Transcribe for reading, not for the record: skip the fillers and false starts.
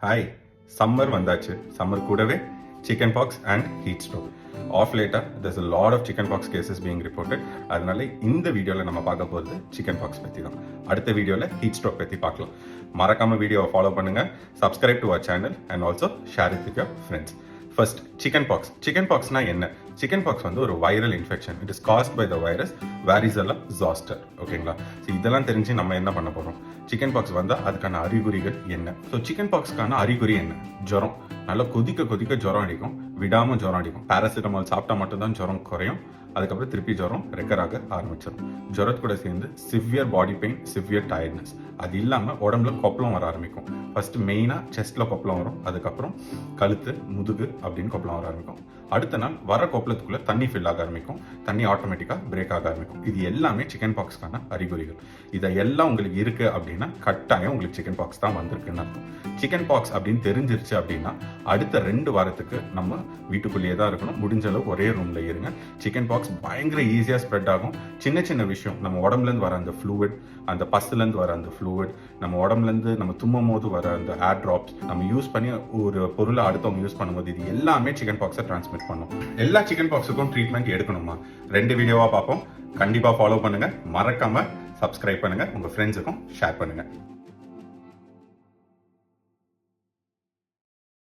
Hi, summer வந்தாச்சு. Summer கூடவே chicken pox and heat stroke. Off லேட்டா there's a lot of chicken pox cases being reported. அதனால இந்த வீடியோவில் நம்ம பார்க்க போகிறது சிக்கன் பாக்ஸ் பற்றி தான். அடுத்த வீடியோவில் ஹீட் ஸ்ட்ரோக் பற்றி பார்க்கலாம். மறக்காம வீடியோவை ஃபாலோ பண்ணுங்க, subscribe to our channel and also share it with your friends. First chicken pox. Chicken பாக்ஸ்னா என்ன? சிக்கன் பாக்ஸ் வந்து ஒரு viral infection. It is caused by the virus varicella zoster. ஓகேங்களா? ஸோ இதெல்லாம் தெரிஞ்சு நம்ம என்ன பண்ண போகிறோம்? சிக்கன் பாக்ஸ் வந்தால் அதுக்கான அறிகுறிகள் என்ன? ஸோ சிக்கன் பாக்ஸ்க்கான அறிகுறி என்ன? ஜுரம். நல்லா கொதிக்க ஜுரம் அடிக்கும், விடாமல் ஜுரம் அடிக்கும். பேராசிட்டமால் சாப்பிட்டா மட்டும்தான் ஜுரம் குறையும். அதுக்கப்புறம் திருப்பி ஜுரம் ரெக்கர் ஆக ஆரம்பிச்சிடும். ஜுரத்து கூட சேர்ந்து severe body pain, severe tiredness. அது இல்லாமல் உடம்புல கொப்பளம் வர ஆரம்பிக்கும். ஃபர்ஸ்ட் மெயினாக செஸ்ட்டில் கொப்பளம் வரும், அதுக்கப்புறம் கழுத்து, முதுகு அப்படின்னு கொப்பளம் வர ஆரம்பிக்கும். அடுத்த நாள் வர கொப்பளத்துக்குள்ள தண்ணி ஃபில் ஆக ஆரம்பிக்கும், தண்ணி ஆட்டோமேட்டிக்காக பிரேக் ஆக ஆரம்பிக்கும். இது எல்லாமே சிக்கன் பாக்ஸ்க்கான அறிகுறிகள். இதை எல்லாம் உங்களுக்கு இருக்கு அப்படின்னா கட்டாயம் உங்களுக்கு சிக்கன் பாக்ஸ் தான் வந்திருக்குன்னு அர்த்தம். சிக்கன் பாக்ஸ் அப்படின்னு தெரிஞ்சிருச்சு அப்படின்னா அடுத்த 2 வாரத்துக்கு நம்ம வீட்டுக்குள்ளேயே தான் இருக்கணும். முடிஞ்ச அளவுக்கு ஒரே ரூம்ல இருங்க. சிக்கன் பாக்ஸ் பயங்கர ஈஸியாக ஸ்ப்ரெட் ஆகும். சின்ன விஷயம், நம்ம உடம்புலேருந்து வர அந்த ஃப்ளூவிட், அந்த பஸ்லேருந்து வர அந்த ஃப்ளூவிட், நம்ம உடம்புலேருந்து நம்ம தும்மும் போது வர அந்த ஏர் ட்ராப்ஸ், நம்ம யூஸ் பண்ணி ஒரு பொருளை அடுத்தவங்க யூஸ் பண்ணும்போது இது எல்லாமே சிக்கன் பாக்ஸை டிரான்ஸ்மிட் பண்ணும். எல்லா சிக்கன் பாக்ஸுக்கும் ட்ரீட்மெண்ட் எடுக்கணுமா? 2 வீடியோவாக பார்ப்போம். கண்டிப்பாக ஃபாலோ பண்ணுங்க, மறக்காம சப்ஸ்கிரைப் பண்ணுங்க, உங்க ஃப்ரெண்ட்ஸுக்கும் ஷேர் பண்ணுங்க.